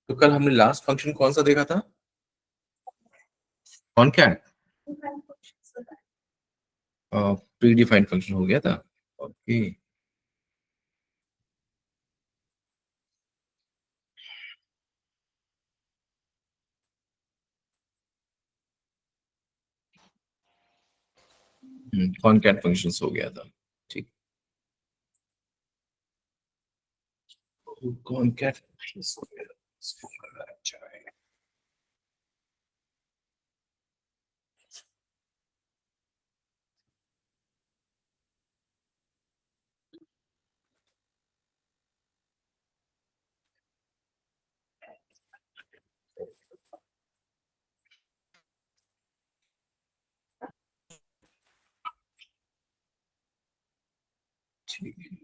तो कल हमने लास्ट फंक्शन कौन सा देखा था? कॉनकैट। प्री डिफाइंड फंक्शन हो गया था। ओके। कॉनकैट फंक्शंस हो गया था। ठीक। कॉनकैट फंक्शंस हो गया था। इसको करना अच्छा है। ठीक है।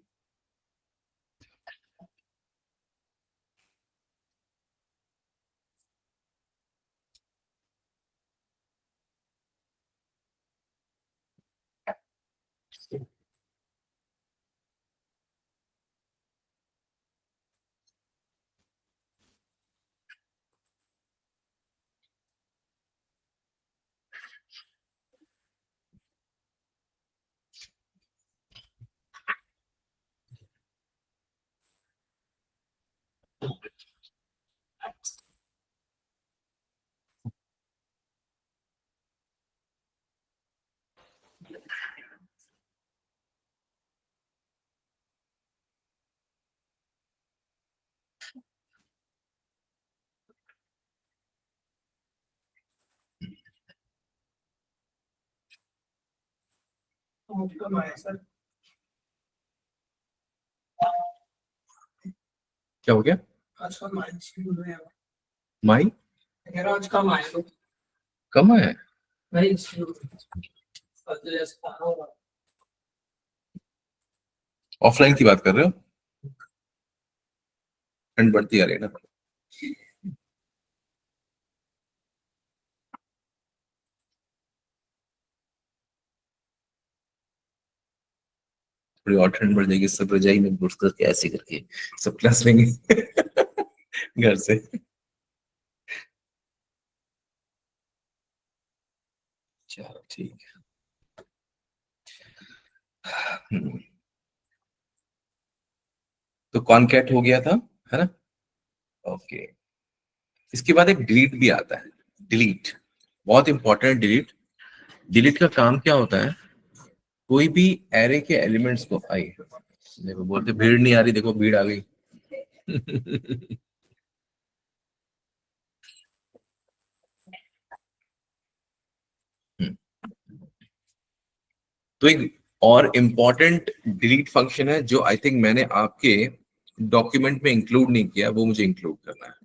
क्या हो गया? माई कम है। ऑफलाइन की बात कर रहे हो? ठंड बढ़ती आ रही है ना। थोड़ी और ठंड बढ़ जाएगी, सब रजाई में घुस करके ऐसे करके सब क्लास लेंगे घर से। चलो ठीक है। तो कॉनकैट हो गया था, है ना? ओके। इसके बाद एक डिलीट भी आता है। डिलीट बहुत इंपॉर्टेंट। डिलीट डिलीट का काम क्या होता है? कोई भी एरे के एलिमेंट्स को, आई देखो बोलते भीड़ नहीं आ रही, देखो भीड़ आ गई। तो एक और इम्पॉर्टेंट डिलीट फंक्शन है जो आई थिंक मैंने आपके डॉक्यूमेंट में इंक्लूड नहीं किया, वो मुझे इंक्लूड करना है।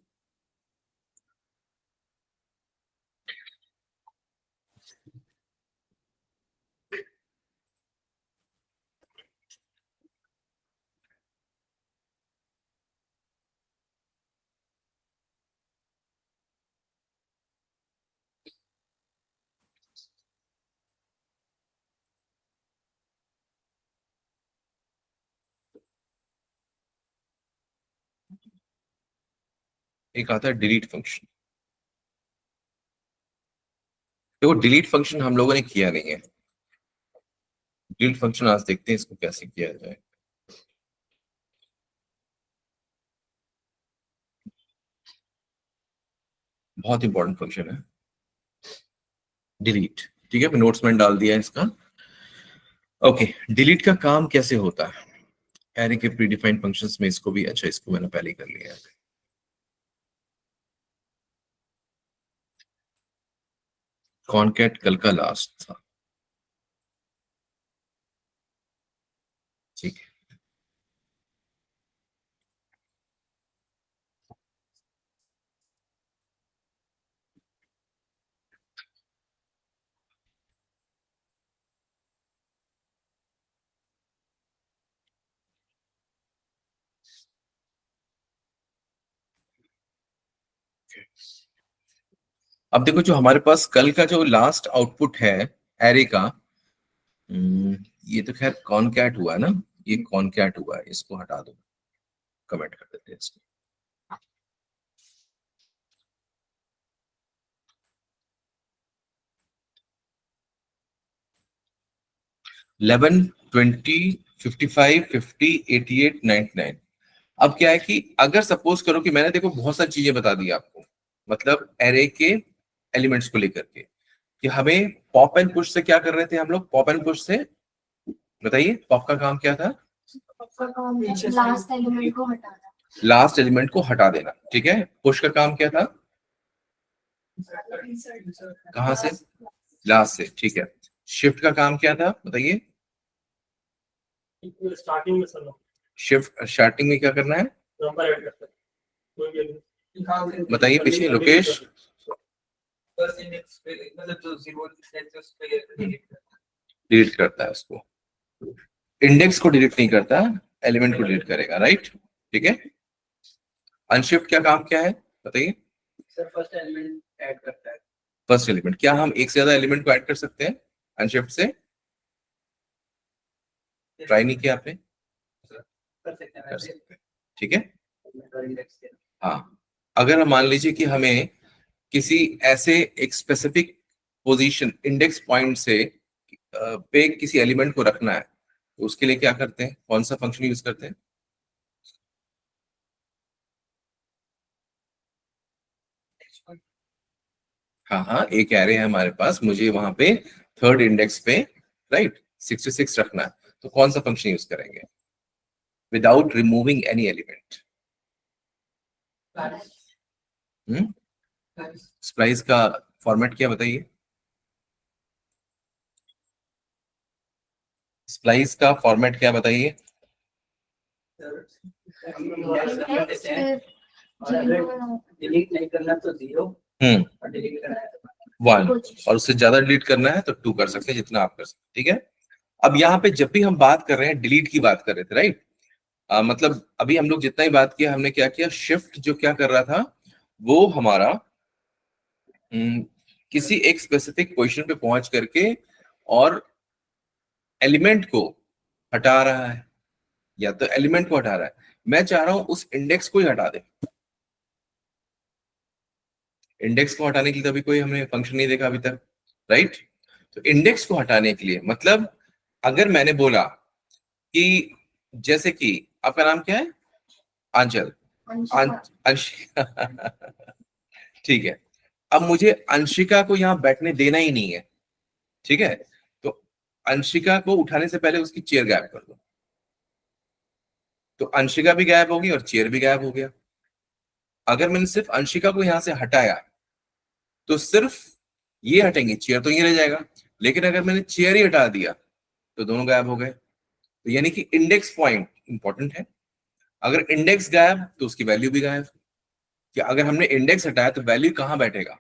एक आता है डिलीट फंक्शन। देखो डिलीट फंक्शन हम लोगों ने किया नहीं है। डिलीट फंक्शन आज देखते हैं इसको कैसे किया जाए। बहुत इंपॉर्टेंट फंक्शन है डिलीट। ठीक है, नोट्स में डाल दिया है इसका। ओके। डिलीट का काम कैसे होता है एरे के प्रीडिफाइंड फंक्शंस में? इसको भी, अच्छा इसको मैंने पहले ही कर लिया है। कॉनकैट कल का लास्ट था। ठीक है। अब देखो जो हमारे पास कल का जो लास्ट आउटपुट है एरे का, ये तो खैर कॉनकैट हुआ है ना। ये कॉनकैट हुआ है, इसको हटा दो। कमेंट कर देते हैं इसको। 11, 20, 55, 50, 88, 99। अब क्या है कि अगर सपोज करो कि मैंने देखो बहुत सारी चीजें बता दी आपको, मतलब एरे के एलिमेंट्स को लेकर के, कि हमें पॉप एंड पुश से क्या कर रहे थे हम लोग। पॉप एंड पुश से बताइए, पॉप का काम क्या था? लास्ट एलिमेंट को हटाना। लास्ट एलिमेंट को हटा देना, ठीक है। पुश का काम क्या था? कहां से? लास्ट से, ठीक है। शिफ्ट का काम क्या था बताइए? स्टार्टिंग में सर शिफ्ट स्टार्टिंग में क्या करना है नंबर ऐड करते हैं। बताइए पीछे लोकेश। फर्स्ट इंडेक्स पे मतलब जो जीरो है उस पे डिलीट करता है उसको, इंडेक्स को डिलीट नहीं करता, एलिमेंट को डिलीट करेगा, राइट, ठीक है। अनशिफ्ट क्या काम क्या है बताइए? सर फर्स्ट एलिमेंट ऐड करता है। फर्स्ट एलिमेंट, क्या हम एक से ज्यादा एलिमेंट को ऐड कर सकते हैं अनशिफ्ट से? ट्राई नहीं किया आपने? कर सकते हैं कर वैसे। सकते हैं, ठीक है। हाँ, अगर हम मान लीजिए कि हमें किसी ऐसे एक स्पेसिफिक पोजीशन इंडेक्स पॉइंट से पे किसी एलिमेंट को रखना है, तो उसके लिए क्या करते हैं, कौन सा फंक्शन यूज करते हैं? हाँ हाँ, एक एरे है हमारे पास, मुझे वहां पे थर्ड इंडेक्स पे राइट 66 रखना है, तो कौन सा फंक्शन यूज करेंगे without removing any element? Splice का फॉर्मेट क्या बताइए? स्प्लाइस का फॉर्मेट क्या बताइए? डिलीट नहीं करना तो जीरो और डिलीट करना है तो 1, और उससे ज्यादा डिलीट करना है तो 2 कर सकते हैं, जितना आप कर सकते हैं, ठीक है। अब यहाँ पे जब भी हम बात कर रहे हैं, डिलीट की बात कर रहे थे, राइट। मतलब अभी हम लोग जितना ही बात किया, हमने क्या किया, शिफ्ट जो क्या कर रहा था, वो हमारा किसी एक स्पेसिफिक पोजीशन पे पहुंच करके और एलिमेंट को हटा रहा है, या तो एलिमेंट को हटा रहा है, मैं चाह रहा हूं उस इंडेक्स को ही हटा दे। इंडेक्स को हटाने के लिए तो अभी कोई हमने फंक्शन नहीं देखा अभी तक, राइट। तो इंडेक्स को हटाने के लिए मतलब, अगर मैंने बोला कि जैसे कि आपका नाम क्या है? आंचल। अंशिका ठीक है। अब मुझे अंशिका को यहाँ बैठने देना ही नहीं है, ठीक है। तो अंशिका को उठाने से पहले उसकी चेयर गायब कर दो, तो अंशिका भी गायब होगी और चेयर भी गायब हो गया। अगर मैंने सिर्फ अंशिका को यहां से हटाया तो सिर्फ ये हटेंगे, चेयर तो ये रह जाएगा। लेकिन अगर मैंने चेयर ही हटा दिया तो दोनों गायब हो गए। तो यानी कि इंडेक्स पॉइंट इंपॉर्टेंट है। अगर इंडेक्स गायब तो उसकी वैल्यू भी गायब, कि अगर हमने इंडेक्स हटाया तो वैल्यू कहां बैठेगा,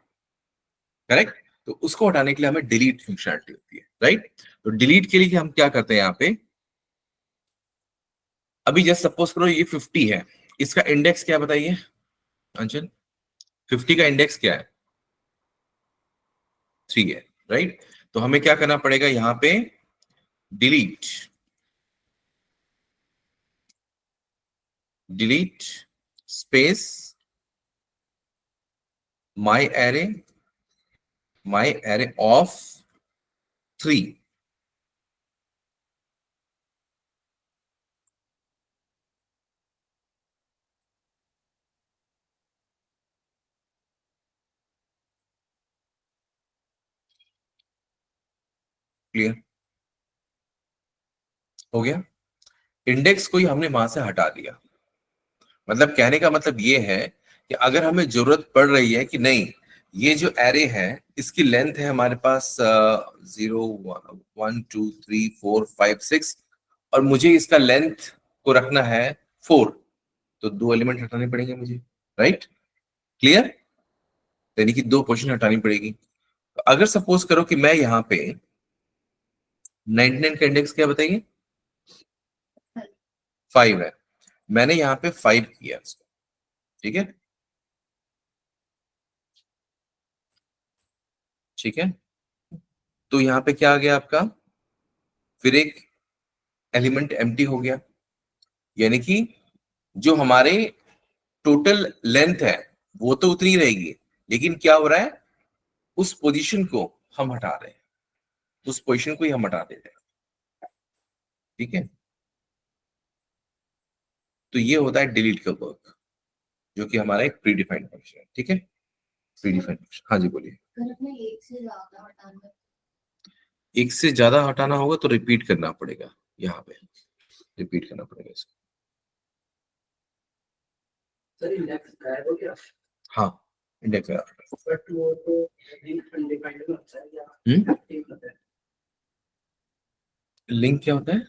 करेक्ट। तो उसको हटाने के लिए हमें डिलीट फंक्शनलिटी होती है, राइट। तो डिलीट के लिए हम क्या करते हैं यहाँ पे, अभी जस्ट सपोज करो ये 50 है, इसका इंडेक्स क्या बताइए अंचल? 50 का इंडेक्स क्या है? 3 है, राइट। तो हमें क्या करना पड़ेगा यहाँ पे, delete delete space my array of 3। Clear हो गया? इंडेक्स को ही हमने वहां से हटा दिया। मतलब कहने का मतलब ये है कि अगर हमें जरूरत पड़ रही है कि नहीं, ये जो एरे है इसकी लेंथ है हमारे पास 0, 1, 2, 3, 4, 5, 6, और मुझे इसका लेंथ को रखना है 4, तो 2 एलिमेंट हटाने पड़ेंगे मुझे, राइट। क्लियर? यानी कि 2 पोजीशन हटानी पड़ेगी। तो अगर सपोज करो कि मैं यहाँ पे 99 का इंडेक्स क्या बताइए? 5 है, मैंने यहाँ पे 5 किया इसको, ठीक है, ठीक है। तो यहाँ पे क्या आ गया आपका, फिर एक एलिमेंट एम्प्टी हो गया, यानी कि जो हमारे टोटल लेंथ है वो तो उतनी रहेगी, लेकिन क्या हो रहा है, उस पोजीशन को हम हटा रहे हैं, उस पोजीशन को ही हम हटा देते हैं। ठीक है, तो ये होता है डिलीट का वर्क, जो कि हमारा एक प्री डिफाइंड फंक्शन है। ठीक है, प्री डिफाइंड फंक्शन। हाँ जी बोलिए। अगर अपने एक से ज्यादा हटाना है, एक से ज्यादा हटाना होगा तो रिपीट करना पड़ेगा, यहाँ पे रिपीट करना पड़ेगा इसको। सर इंडेक्स गायब हो गया, हाँ, इंडेक्स में बट वो तो अनडिफाइंड होता है या हम्म एक्टिव होता है। लिंक क्या होता है?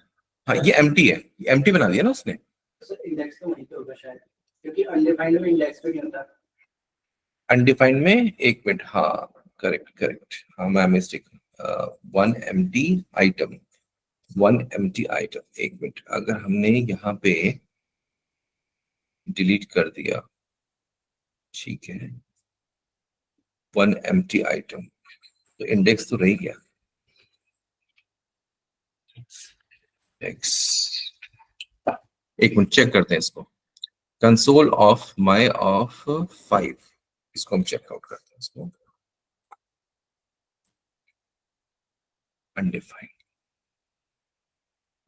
हाँ, ये एम्प्टी है, ये एम्प्टी बना दिया ना उसने। सर इंडेक्स तो वहीं पे होगा शायद, क्योंकि अनडिफाइंड में इंडेक्स पे नहीं होता। अनडिफाइंड में, एक मिनट, हाँ करेक्ट करेक्ट, हाँ मैं mistake, one empty item, one empty item. एक मिनट, अगर हमने यहाँ पे डिलीट कर दिया, ठीक है, वन एम्प्टी आइटम, तो इंडेक्स तो रह गया, इंडेक्स। एक मिनट चेक करते हैं इसको, कंसोल ऑफ माई ऑफ 5, इसको हम चेकआउट करते हैं इसको। अनडिफाइंड,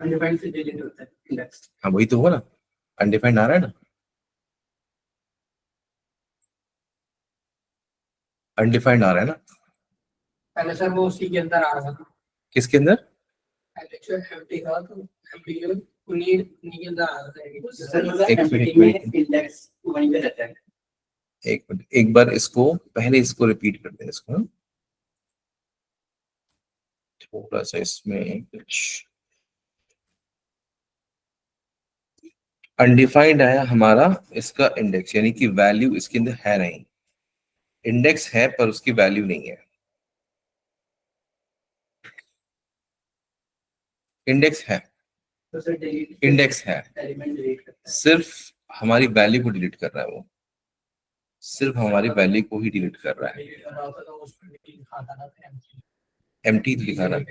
अनडिफाइंड से डिलीट होता है इंडेक्स। हाँ वही तो हुआ ना, अनडिफाइंड आ रहा है ना, अनडिफाइंड आ रहा है ना। पहले सर वो उसी के अंदर आ रहा था, किसके अंदर? पहले जो एम्प्टी था तो एम्प्टी उन्हीं उन्हीं के अंदर आ रहा था। सर मतलब एक एम्प्टी मिनट, में इंडेक्स वहीं पे रहता है। एक मिनट, एक बार इसको पहले इसको रिपीट करते हैं इसको, हाँ? थोड़ा सा इसमें कुछ अनडिफाइंड आया हमारा, इसका इंडेक्स यानी कि वैल्यू इसके अंदर है नहीं, इंडेक्स है पर उसकी वैल्यू नहीं है। इंडेक्स है, तो सर डिलीट इंडेक्स है, एलिमेंट डिलीट करता सिर्फ हमारी वैल्यू को डिलीट कर रहा है वो, सिर्फ हमारी वैल्यू को ही डिलीट कर रहा है। एम्प्टी दिखा रहा है,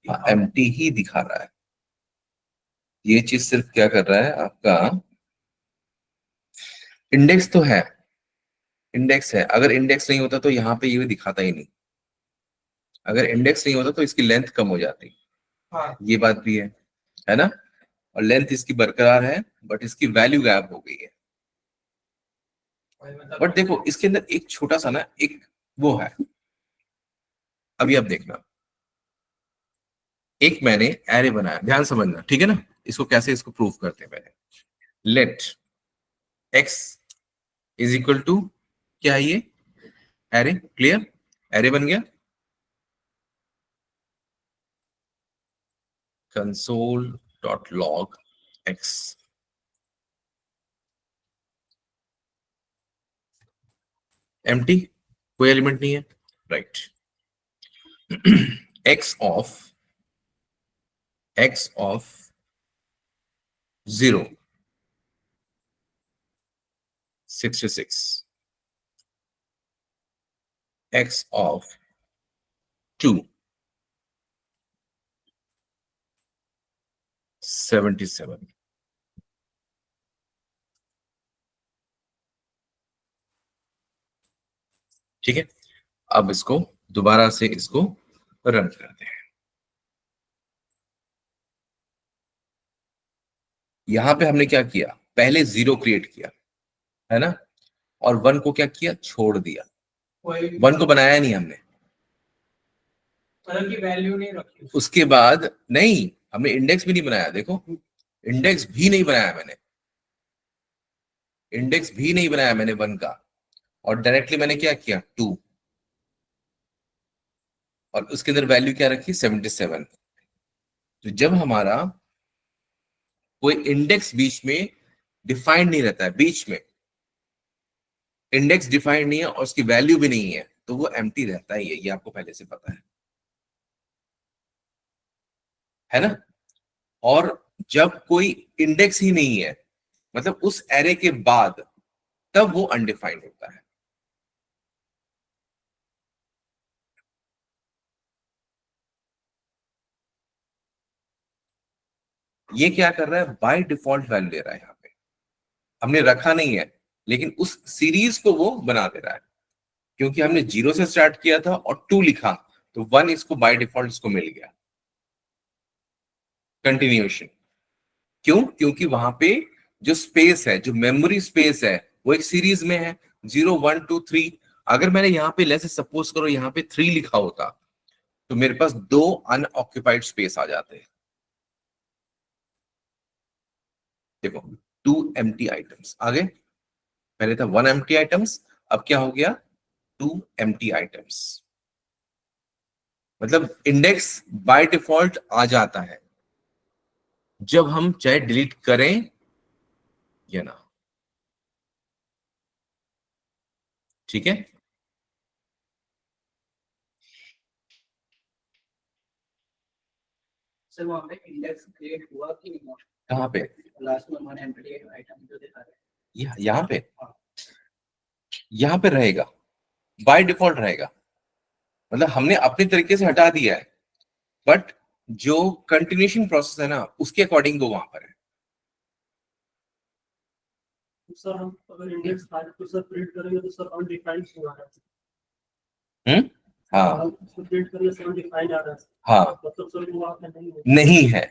हाँ एम्प्टी ही दिखा रहा है। ये चीज सिर्फ क्या कर रहा है आपका, इंडेक्स तो है, इंडेक्स है, अगर इंडेक्स नहीं होता तो यहाँ पे ये दिखाता ही नहीं, अगर इंडेक्स नहीं होता तो इसकी लेंथ कम हो जाती, हाँ। ये बात भी है ना, और लेंथ इसकी बरकरार है बट इसकी वैल्यू गायब हो गई है। बट देखो इसके अंदर एक छोटा सा ना एक वो है, अभी आप देखना, एक मैंने एरे बनाया, ध्यान समझना, ठीक है ना, इसको कैसे इसको प्रूव करते हैं पहले। Let x is equal to, क्या है ये, एरे, क्लियर, एरे बन गया, console dot log x, empty, कोई एलिमेंट नहीं है, right. X of 0 66, x of 2 77। ठीक है, अब इसको दोबारा से इसको रन करते हैं। यहां पे हमने क्या किया, पहले 0 क्रिएट किया है ना, और 1 को क्या किया, छोड़ दिया, 1 को बनाया नहीं हमने, की वैल्यू नहीं रखी। उसके बाद नहीं, हमने इंडेक्स भी नहीं बनाया, देखो इंडेक्स भी नहीं बनाया मैंने, इंडेक्स भी नहीं बनाया मैंने 1 का, और डायरेक्टली मैंने क्या किया 2, और उसके अंदर वैल्यू क्या रखी 77। तो जब हमारा कोई इंडेक्स बीच में डिफाइंड नहीं रहता है, बीच में इंडेक्स डिफाइंड नहीं है और उसकी वैल्यू भी नहीं है, तो वो एम्प्टी रहता ही है, ये आपको पहले से पता है ना। और जब कोई इंडेक्स ही नहीं है, मतलब उस एरे के बाद, तब वो अनडिफाइंड होता है। ये क्या कर रहा है, बाय डिफॉल्ट वैल्यू ले रहा है यहाँ पे, हमने रखा नहीं है, लेकिन उस सीरीज को वो बना दे रहा है, क्योंकि हमने 0 से स्टार्ट किया था और 2 लिखा, तो 1 इसको बाय डिफॉल्ट इसको मिल गया, कंटिन्यूएशन। क्यों? क्योंकि वहां पे जो स्पेस है, जो मेमोरी स्पेस है, वो एक सीरीज में है, 0 1 2 3। अगर मैंने यहाँ पे लेट्स सपोज करो यहाँ पे 3 लिखा होता, तो मेरे पास 2 अनऑक्यूपाइड स्पेस आ जाते। देखो 2 एम्प्टी आइटम्स आगे, पहले था 1 एम्प्टी आइटम्स, अब क्या हो गया 2 एम्प्टी आइटम्स। मतलब इंडेक्स बाय डिफॉल्ट आ जाता है जब हम चाहे डिलीट करें या ना। ठीक है, सर वहाँ पे इंडेक्स क्रिएट हुआ कि नहीं हुआ? कहाँ पे? लास्ट में 1 एम्प्टी आइटम जो दिखा रहे हैं। यहाँ पे, यहाँ पे रहेगा, बाय डिफॉल्ट रहेगा। मतलब हमने अपने तरीके से हटा दिया है, बट जो कंटिन्यूएशन प्रोसेस है ना, उसके अकॉर्डिंग वो वहां पर है। तो सर हम अगर इंडेक्स फाइल को सर प्रिंट करेंगे तो सर अनडिफाइंड क्यों आ रहा है? हाँ हम उसको प्रिंट करने से अनडिफाइंड आ रहा है। हाँ, मतलब सर वो वहाँ पे नहीं है। नहीं है।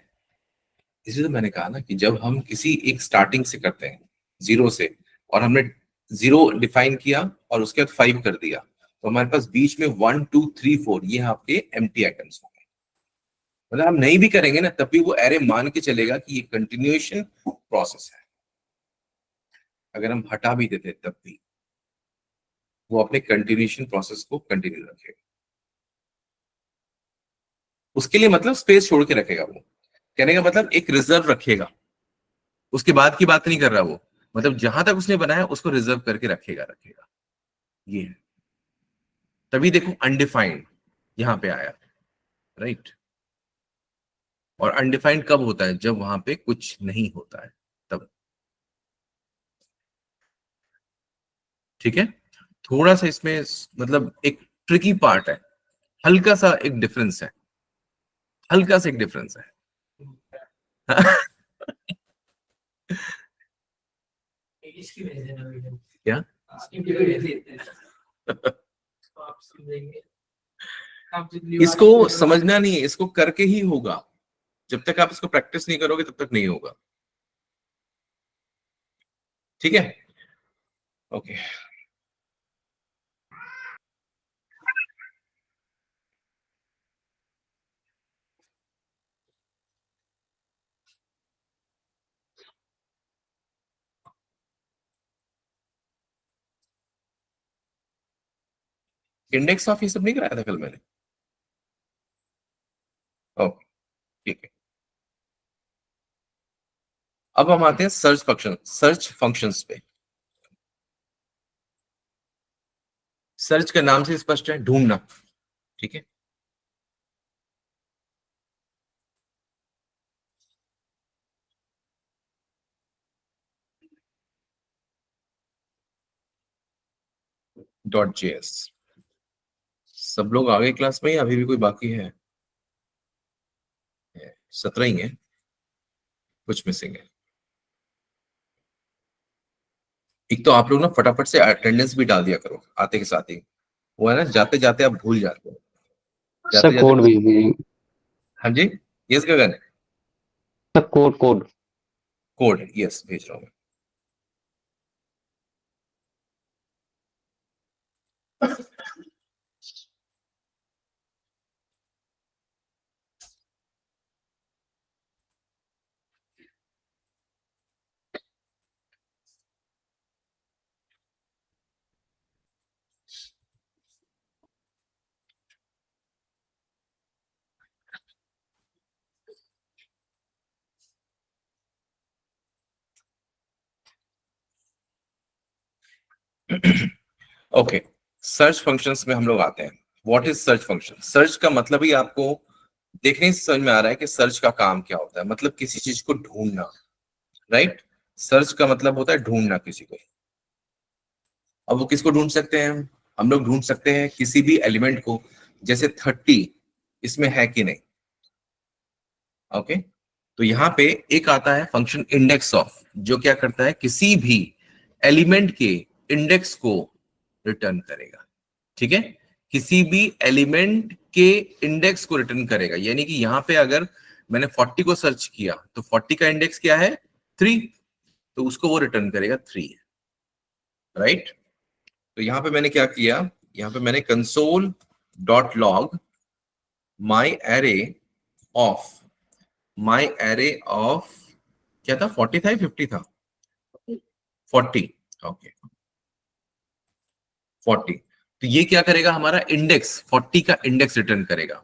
इसलिए तो मैंने कहा ना कि जब हम किसी एक स्टार्टिंग से करते हैं 0 से, और हमने 0 डिफाइन किया और उसके बाद 5 कर दिया, तो हमारे पास बीच में 1 2 3 4 ये आपके एम्प्टी आइटम्स होंगे। मतलब हम नहीं भी करेंगे ना, तब भी वो एरे मान के चलेगा कि ये कंटिन्यूएशन प्रोसेस है। अगर हम हटा भी देते तब भी वो अपने कंटिन्यूएशन प्रोसेस को कंटिन्यू रखेगा। उसके लिए मतलब स्पेस छोड़ के रखेगा वो, कहने का मतलब एक रिजर्व रखेगा, उसके बाद की बात नहीं कर रहा वो, मतलब जहां तक उसने बनाया उसको रिजर्व करके रखेगा। ये है, तभी देखो अनडिफाइंड यहां पे आया, राइट। और अनडिफाइंड कब होता है? जब वहां पे कुछ नहीं होता है तब। ठीक है, थोड़ा सा इसमें मतलब एक ट्रिकी पार्ट है, हल्का सा एक डिफरेंस है, हल्का सा एक डिफरेंस है। इसकी भेज देना वीडियो। क्या? इसकी वीडियो भेज देते हैं। तो आप समझेंगे। आप जितनी बार इसको वीडियो समझना नहीं है, इसको करके ही होगा। जब तक आप इसको प्रैक्टिस नहीं करोगे तब तक नहीं होगा। ठीक है, ओके। इंडेक्स ऑफ ये सब नहीं कराया था कल मैंने? ओके, ठीक है। अब हम आते हैं सर्च फंक्शंस पे। सर्च का नाम से स्पष्ट है, ढूंढना। ठीक है, .js। सब लोग आगे क्लास में या अभी भी कोई बाकी है? 17 ही है, कुछ मिसिंग है। एक तो आप लोग ना फटाफट से अटेंडेंस भी डाल दिया करो आते के साथ ही, वो है ना, जाते जाते आप भूल जाते हो, जाते सर कोड जाते। भेज दीजिए। हाँ जी, yes Gagan, sir code code code yes भेज रहा हूँ मैं। ओके, सर्च फंक्शंस में हम लोग आते हैं। What is search function? Search का मतलब ही आपको देखने से समझ में आ रहा है कि सर्च का काम क्या होता है, मतलब किसी चीज को ढूंढना, राइट। सर्च का मतलब होता है ढूंढना किसी को। अब वो किसको ढूंढ सकते हैं? हम लोग ढूंढ सकते हैं किसी भी एलिमेंट को, जैसे 30 इसमें है कि नहीं। ओके, तो यहाँ पे एक आता है फंक्शन इंडेक्स ऑफ, जो क्या करता है, किसी भी एलिमेंट के इंडेक्स को रिटर्न करेगा। ठीक है, किसी भी एलिमेंट के इंडेक्स को रिटर्न करेगा। यानी कि यहाँ पे अगर मैंने 40 को सर्च किया तो 40 का इंडेक्स क्या है, 3, तो उसको वो रिटर्न करेगा 3, राइट। तो यहाँ पे मैंने क्या किया, यहाँ पे मैंने console dot log my array of क्या था, 40 था, 50 था, 40, ओके 40। तो ये क्या करेगा, हमारा इंडेक्स 40 का इंडेक्स रिटर्न करेगा।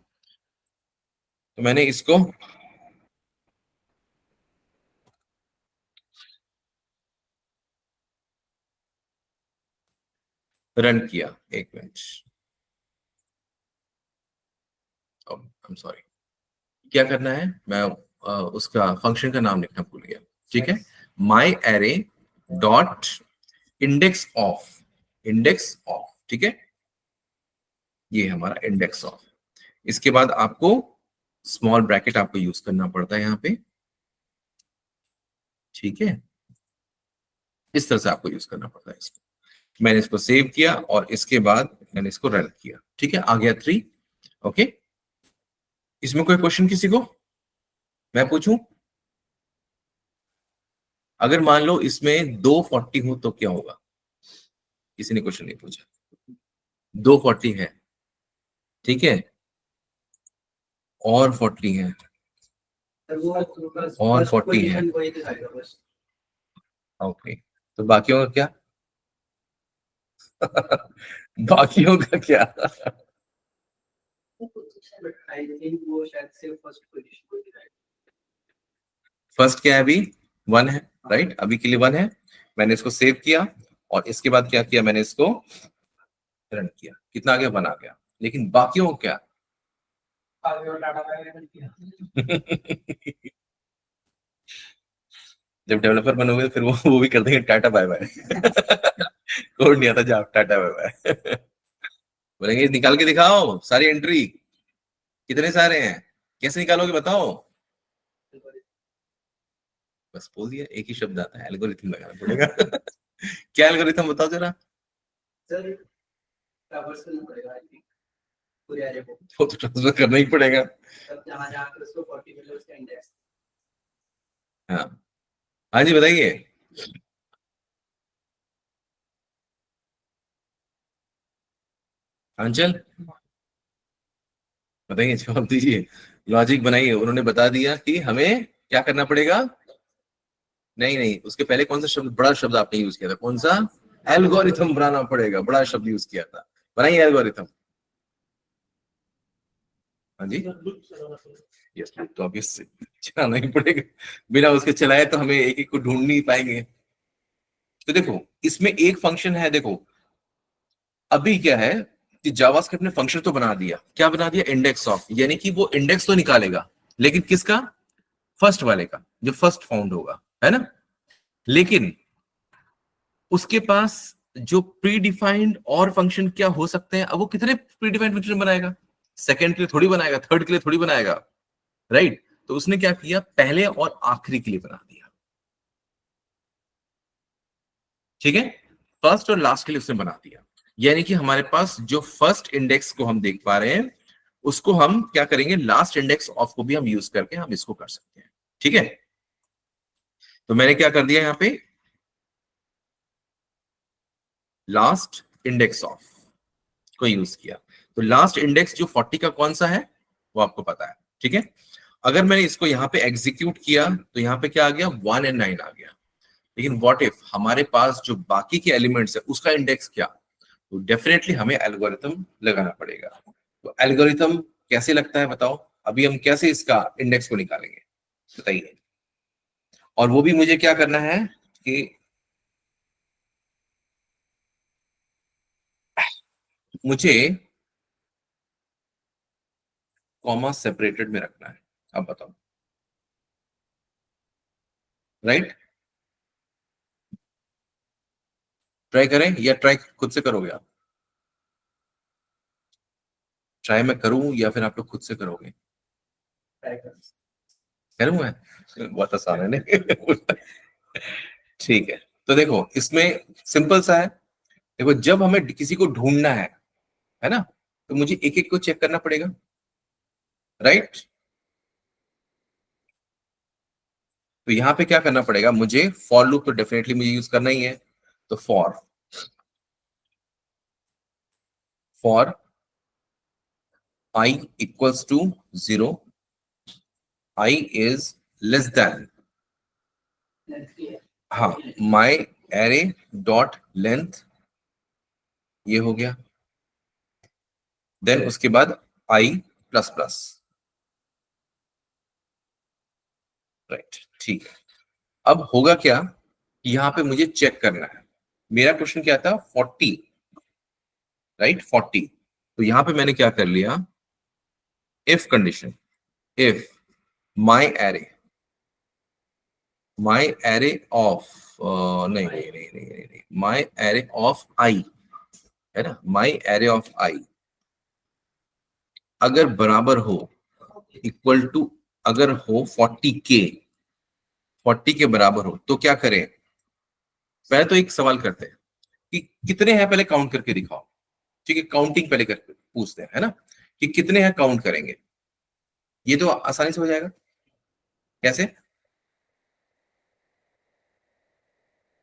तो मैंने इसको रन किया, एक मिनट, आई एम सॉरी, क्या करना है, मैं उसका फंक्शन का नाम लिखना भूल गया। ठीक है, माई एरे डॉट इंडेक्स ऑफ, ठीक है, ये हमारा इंडेक्स ऑफ। इसके बाद आपको स्मॉल ब्रैकेट आपको यूज करना पड़ता है यहाँ पे, ठीक है, इस तरह से आपको यूज करना पड़ता है इसको। मैंने इसको सेव किया और इसके बाद मैंने इसको रन किया। ठीक है, आ गया 3, ओके। इसमें कोई क्वेश्चन किसी को, मैं पूछूं? अगर मान लो इसमें 2 40 हो तो क्या होगा, किसी ने क्वेश्चन नहीं पूछा। 2 40 है, ठीक है, और 40 है, और 40 है, ओके। तो बाकियों का क्या? बाकियों का क्या? आई थिंक वो शायद से फर्स्ट पोजीशन को दिखाएगा। फर्स्ट क्या है, अभी 1 है, राइट, अभी के लिए 1 है। मैंने इसको सेव किया और इसके बाद क्या किया, मैंने इसको रन किया, कितना आ गया, 1 आ गया। लेकिन बाकियों को क्या? आगे और डाटा वगैरह किया। जब डेवलपर बनोगे फिर वो भी कर देंगे टाटा बाय बाय। कोड नहीं आता, जाओ टाटा बाय बाय। बोलेंगे निकाल के दिखाओ सारी एंट्री, कितने सारे हैं, कैसे निकालोगे बताओ। बस बोल दिया, एक ही शब्द आता है, एल्गोरिथम लगाना पड़ेगा। क्या एल्गोरिथम बताओ जरा। सर ट्रावर्स करना पड़ेगा आई थिंक पूरे एरिया को, वो तो ट्रांसफर करना ही पड़ेगा। तब जहां जहां पे उसको 40 मिले उसका इंडेक्स। हाँ, हाँ जी बताइए। अंचल बताइए, जवाब दीजिए, लॉजिक बनाइए। उन्होंने बता दिया कि हमें क्या करना पड़ेगा। नहीं नहीं, उसके पहले कौन सा शब्द, बड़ा शब्द आपने यूज किया था, कौन सा? एल्गोरिथम बनाना पड़ेगा, बड़ा शब्द यूज किया था। बनाइए एल्गोरिथम। हाँ जी, यस, तो अब इससे चलाना ही पड़ेगा, बिना उसके चलाए तो हमें एक एक को ढूंढ नहीं पाएंगे। तो देखो इसमें एक फंक्शन है, देखो अभी क्या है कि जावास्क्रिप्ट ने फंक्शन तो बना दिया, क्या बना दिया, इंडेक्स ऑफ, यानी कि वो इंडेक्स तो निकालेगा, लेकिन किसका, फर्स्ट वाले का, जो फर्स्ट फाउंड होगा, है ना। लेकिन उसके पास जो प्री डिफाइंड और फंक्शन क्या हो सकते हैं, अब वो कितने प्री डिफाइंड फंक्शन बनाएगा, सेकंड के लिए थोड़ी बनाएगा, थर्ड के लिए थोड़ी बनाएगा, राइट। तो उसने क्या किया, पहले और आखिरी के लिए बना दिया, ठीक है, फर्स्ट और लास्ट के लिए उसने बना दिया। यानी कि हमारे पास जो फर्स्ट इंडेक्स को हम देख पा रहे हैं, उसको हम क्या करेंगे, लास्ट इंडेक्स ऑफ को भी हम यूज करके हम इसको कर सकते हैं, ठीक है। तो मैंने क्या कर दिया, यहां पे लास्ट इंडेक्स ऑफ को यूज किया। तो लास्ट इंडेक्स जो 40 का कौन सा है, वो आपको पता है, ठीक है। अगर मैंने इसको यहाँ पे एग्जीक्यूट किया तो यहाँ पे क्या आ गया, 1 और 9 आ गया। लेकिन व्हाट इफ हमारे पास जो बाकी के एलिमेंट्स है उसका इंडेक्स क्या, तो डेफिनेटली हमें एल्गोरिथम लगाना पड़ेगा। तो एल्गोरिथम कैसे लगता है बताओ, अभी हम कैसे इसका इंडेक्स को निकालेंगे बताइए। और वो भी मुझे क्या करना है कि मुझे कॉमा सेपरेटेड में रखना है, अब बताओ, राइट। ट्राई करें या ट्राई खुद से करोगे आप, ट्राई मैं करूं या फिर आप लोग खुद से करोगे, ट्राई कर करूं मैं? बहुत आसान है नहीं? ठीक है, तो देखो इसमें सिंपल सा है। देखो जब हमें किसी को ढूंढना है ना, तो मुझे एक एक को चेक करना पड़ेगा, राइट? तो यहाँ पे क्या करना पड़ेगा मुझे, फॉर लूप तो डेफिनेटली मुझे यूज करना ही है। तो for I equals to 0, I is less than, हाँ, माई एरे डॉट लेंथ, ये हो गया। देन उसके बाद I प्लस प्लस, राइट, ठीक है। अब होगा क्या, यहां पे मुझे चेक करना है। मेरा क्वेश्चन क्या था, 40, राइट, 40। तो यहां पे मैंने क्या कर लिया, if condition, if my array of, नहीं नहीं नहीं नहीं नहीं, नहीं, माई एरे ऑफ आई, है ना, माई एरे ऑफ आई अगर बराबर हो, इक्वल टू, अगर हो 40 के बराबर हो, तो क्या करें। पहले तो एक सवाल करते हैं कि कितने हैं, पहले काउंट करके दिखाओ। ठीक है, काउंटिंग पहले करके पूछते हैं, है ना, कि कितने हैं, काउंट करेंगे। ये तो आसानी से हो जाएगा। कैसे?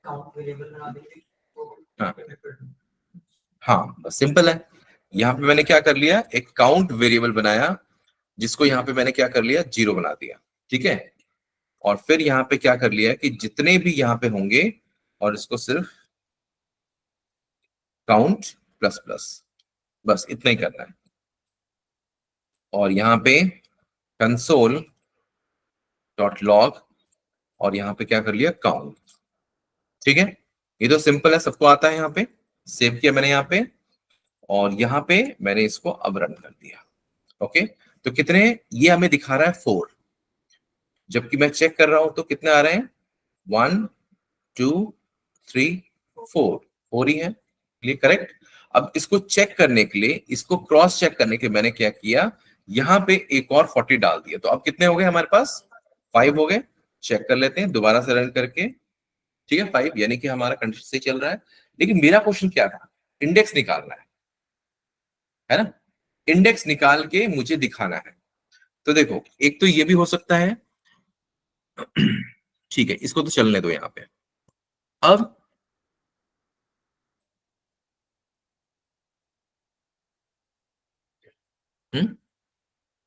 काउंट वेरिएबल बना देंगे हाँ हाँ, बस सिंपल है। यहाँ पे मैंने क्या कर लिया, एक काउंट वेरिएबल बनाया, जिसको यहाँ पे मैंने क्या कर लिया, 0 बना दिया। ठीक है, और फिर यहाँ पे क्या कर लिया कि जितने भी यहाँ पे होंगे, और इसको सिर्फ काउंट प्लस प्लस, बस इतना ही करना है। और यहाँ पे कंसोल डॉट लॉग, और यहाँ पे क्या कर लिया, काउंट। ठीक है, ये तो सिंपल है, सबको आता है। यहाँ पे सेव किया मैंने यहाँ पे, और यहाँ पे मैंने इसको अब रन कर दिया। ओके, तो कितने, ये हमें दिखा रहा है 4, जबकि मैं चेक कर रहा हूं तो कितने आ रहे हैं, 1 2 3 4 ही है। ये करेक्ट। अब इसको चेक करने के लिए, इसको क्रॉस चेक करने के लिए मैंने क्या किया, यहां पे एक और 40 डाल दिया। तो अब कितने हो गए हमारे पास, 5 हो गए। चेक कर लेते हैं दोबारा से रन करके। ठीक है, 5, यानी कि हमारा कंडीशन सही चल रहा है। लेकिन मेरा क्वेश्चन क्या था, इंडेक्स निकालना है ना, इंडेक्स निकाल के मुझे दिखाना है। तो देखो, एक तो ये भी हो सकता है, ठीक है, इसको तो चलने दो यहाँ पे। अब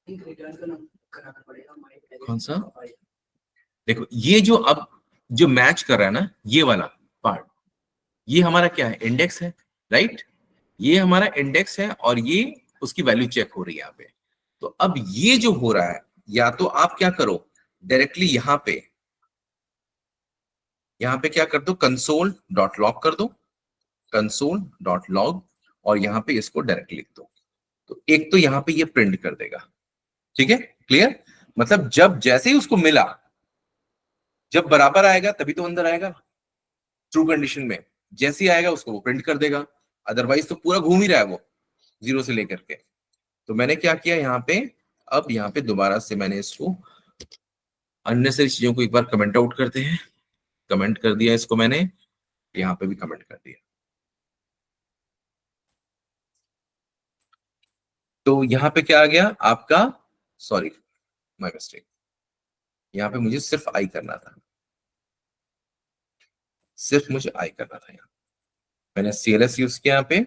रिटर्न कराना पड़ेगा माई एरे कौन सा? ऑफ आई। देखो ये जो अब जो मैच कर रहा है ना, ये वाला पार्ट, ये हमारा क्या है, इंडेक्स है, राइट। ये हमारा इंडेक्स है, और ये उसकी वैल्यू चेक हो रही है यहाँ पे। तो अब ये जो हो रहा है, या तो आप क्या करो, डायरेक्टली यहाँ पे क्या कर दो, कंसोल डॉट लॉग कर दो, कंसोल डॉट लॉग, और यहाँ पे इसको डायरेक्ट लिख दो। तो एक तो यहाँ पे ये प्रिंट कर देगा। ठीक है, क्लियर। मतलब जब जैसे ही उसको मिला, जब बराबर आएगा तभी तो अंदर आएगा, ट्रू कंडीशन में जैसे ही आएगा उसको वो प्रिंट कर देगा। अदरवाइज तो पूरा घूम ही रहा है वो, 0 से लेकर के। तो मैंने क्या किया यहाँ पे, अब यहाँ पे दोबारा से मैंने इसको, अननेसेसरी चीजों को एक बार कमेंट आउट करते हैं। कमेंट कर दिया इसको मैंने, यहाँ पे भी कमेंट कर दिया। तो यहाँ पे क्या आ गया आपका, सॉरी माय मिस्टेक, यहाँ पे मुझे सिर्फ आई करना था, सिर्फ मुझे आई करना था। यहाँ मैंने CLS यूज किया यहाँ पे,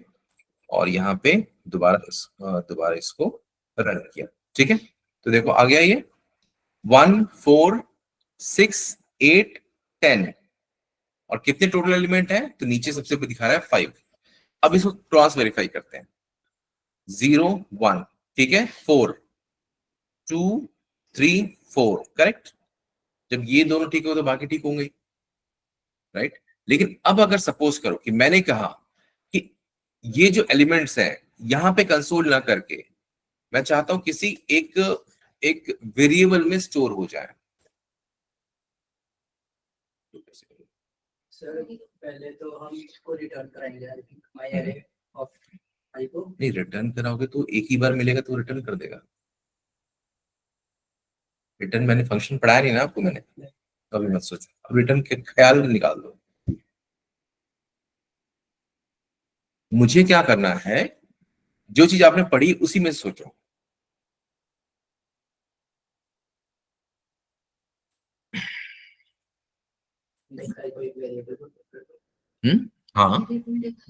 और यहाँ पे दोबारा इसको रन किया। ठीक है, तो देखो आ गया ये 1 4 6 8 10, और कितने टोटल एलिमेंट है, तो नीचे सबसे ऊपर दिखा रहा है 5। अब इसको क्रॉस वेरीफाई करते हैं, 0 1, ठीक है, 4 2 3 4, करेक्ट। जब ये दोनों ठीक हो तो बाकी ठीक होंगे, राइट। लेकिन अब अगर सपोज करो कि मैंने कहा कि ये जो एलिमेंट्स हैं यहां पे कंसोल ना करके, मैं चाहता हूं किसी एक एक वेरिएबल में स्टोर हो जाए। सर पहले तो हम इसको रिटर्न कराएंगे माई एरे ऑफ आई को। नहीं, रिटर्न कराओगे तो एक ही बार मिलेगा तो रिटर्न कर देगा। रिटर्न मैंने फंक्शन पढ़ाया नहीं ना आपको मैंने, अभी मत सोचो, अब रिटर्न के ख्याल निकाल दो। मुझे क्या करना है, जो चीज आपने पढ़ी उसी में से सोचो। हाँ,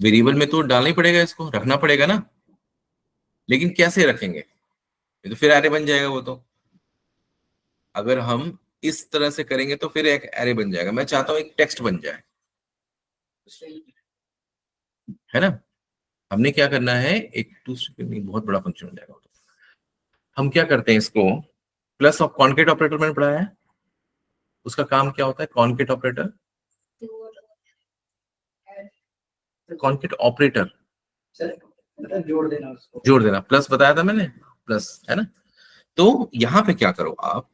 वेरिएबल में तो डालना ही पड़ेगा, इसको रखना पड़ेगा ना, लेकिन कैसे रखेंगे, ये तो फिर एरे बन जाएगा वो तो। अगर हम इस तरह से करेंगे तो फिर एक एरे बन जाएगा, मैं चाहता हूं एक टेक्स्ट बन जाए, है ना। हमने क्या करना है, एक टू नहीं, बहुत बड़ा फंक्शन हो जाएगा वो तो। हम क्या करते हैं इसको, प्लस ऑफ कॉन्केट ऑपरेटर मैंने पढ़ाया है, उसका काम क्या होता है, कॉन्केट ऑपरेटर, कॉन्केट ऑपरेटर जोड़ देना उसको, जोड़ देना, प्लस बताया था मैंने, प्लस, है ना। तो यहां पे क्या करो आप,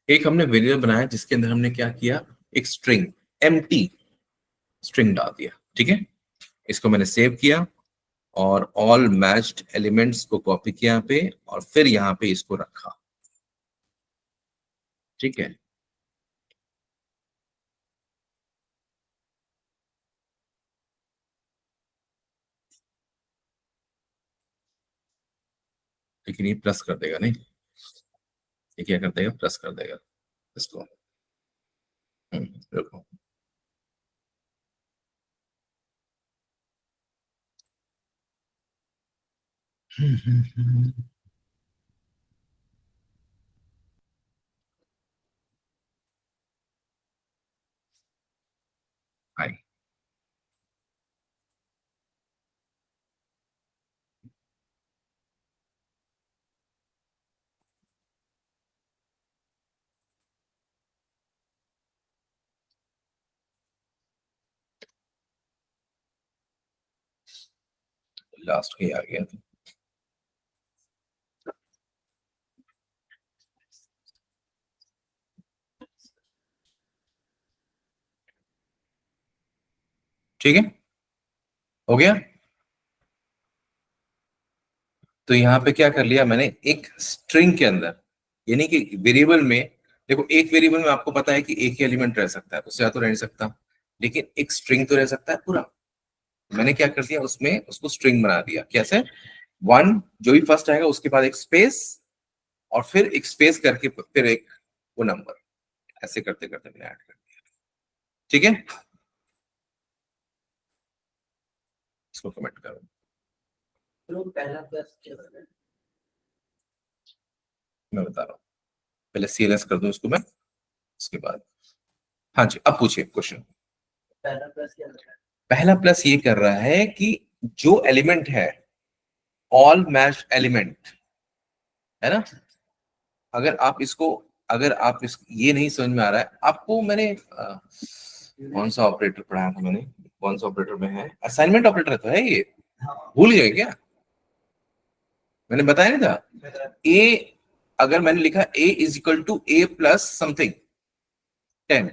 एक हमने वेरिएबल बनाया जिसके अंदर हमने क्या किया, एक स्ट्रिंग, एम्प्टी स्ट्रिंग डाल दिया, ठीक है। इसको मैंने सेव किया और ऑल मैच्ड एलिमेंट्स को कॉपी किया यहाँ पे, और फिर यहाँ पे इसको रखा, ठीक है। लेकिन ये प्लस कर देगा नहीं, ये क्या कर देगा, प्लस कर देगा इसको। रुको, आई, लास्ट के आ गया, ठीक है, हो गया। तो यहाँ पे क्या कर लिया मैंने, एक स्ट्रिंग के अंदर, यानी कि वेरिएबल में, देखो एक वेरिएबल में आपको पता है कि एक ही एलिमेंट रह सकता है, उससे ज्यादा तो रह नहीं सकता, लेकिन एक स्ट्रिंग तो रह सकता है पूरा। मैंने क्या कर दिया, उसमें उसको स्ट्रिंग बना दिया, कैसे, वन जो भी फर्स्ट आएगा उसके बाद एक स्पेस, और फिर एक स्पेस करके फिर एक वो नंबर, ऐसे करते करते मैंने ऐड कर दिया, ठीक है। इसको कमेंट करो, तो पहला प्लस क्या है? मैं बता रहा हूँ, पहले सीएलएस कर दूं इसको मैं, उसके बाद, हाँ जी अब पूछिए क्वेश्चन। पहला प्लस क्या है? पहला प्लस ये कर रहा है कि जो एलिमेंट है, ऑल मैच्ड एलिमेंट, है ना। अगर आप इसको, अगर आप इस ये नहीं समझ में आ रहा है आपको, मैंने कौन सा ऑपरेटर पढ़ाया था मैंने, कौन सा ऑपरेटर में है, असाइनमेंट ऑपरेटर तो है ये, भूल गए क्या, मैंने बताया नहीं था। ए, अगर मैंने लिखा A is equal to A plus something 10,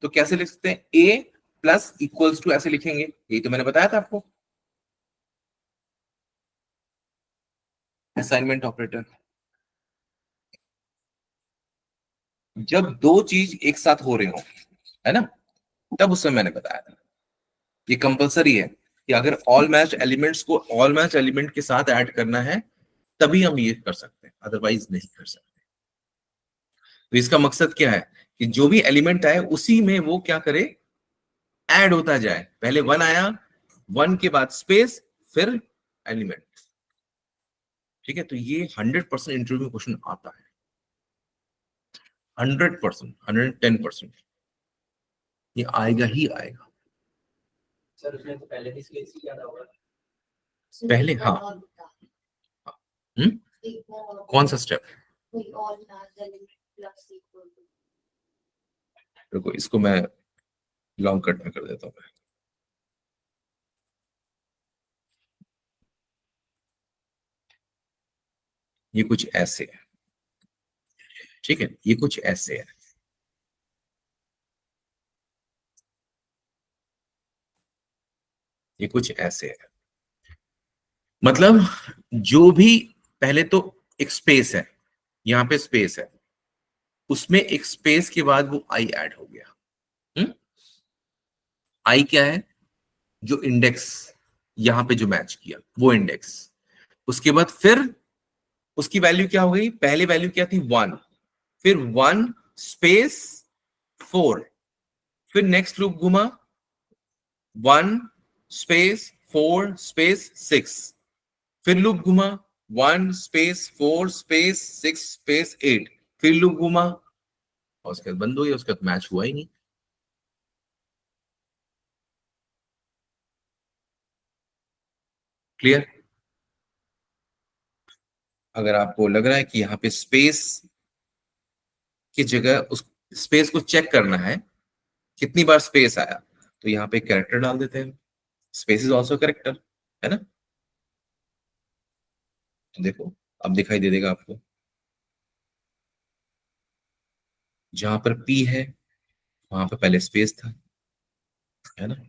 तो कैसे लिख सकते हैं, ए प्लस इक्वल्स टू ऐसे लिखेंगे, यही तो मैंने बताया था आपको, असाइनमेंट ऑपरेटर। जब दो चीज एक साथ हो रहे हो, है ना, तब उसमें मैंने बताया था, ये कंपलसरी है कि अगर ऑल मैच एलिमेंट्स को ऑल मैच एलिमेंट के साथ ऐड करना है तभी हम ये कर सकते हैं, अदरवाइज नहीं कर सकते। तो इसका मकसद क्या है कि जो भी एलिमेंट आए उसी में वो क्या करे, ऐड होता जाए, पहले वन आया, वन के बाद स्पेस, फिर एलिमेंट, ठीक है। तो ये 100% इंटरव्यू में क्वेश्चन आता है, 100%, 110%, ये आएगा ही आएगा। सर उसमें तो पहले ही स्पेस ही ज्यादा होगा। पहले, हाँ, कौन सा स्टेप, रुको इसको मैं लॉन्ग कट में कर देता हूँ। ये कुछ ऐसे है, ठीक है, ये कुछ ऐसे है, ये कुछ ऐसे है। मतलब जो भी, पहले तो एक स्पेस है, यहाँ पे स्पेस है, उसमें एक स्पेस के बाद वो आई ऐड हो गया। आई क्या है? जो इंडेक्स यहां पे जो मैच किया वो इंडेक्स। उसके बाद फिर उसकी वैल्यू क्या हो गई? पहली वैल्यू क्या थी? 1, फिर 1 स्पेस 4, फिर नेक्स्ट लूप घुमा 1 स्पेस 4 स्पेस 6, फिर लूप घुमा 1 स्पेस 4 स्पेस 6 स्पेस 8, फिर लूप घुमा और उसके बाद बंद हो गया, उसके बाद मैच हुआ ही नहीं। क्लियर? अगर आपको लग रहा है कि यहाँ पे स्पेस की जगह उस स्पेस को चेक करना है, कितनी बार स्पेस आया, तो यहाँ पे कैरेक्टर डाल देते हैं। स्पेस इज ऑल्सो कैरेक्टर, है ना? तो देखो अब दिखाई दे देगा आपको, जहां पर पी है वहां पर पहले स्पेस था, है ना?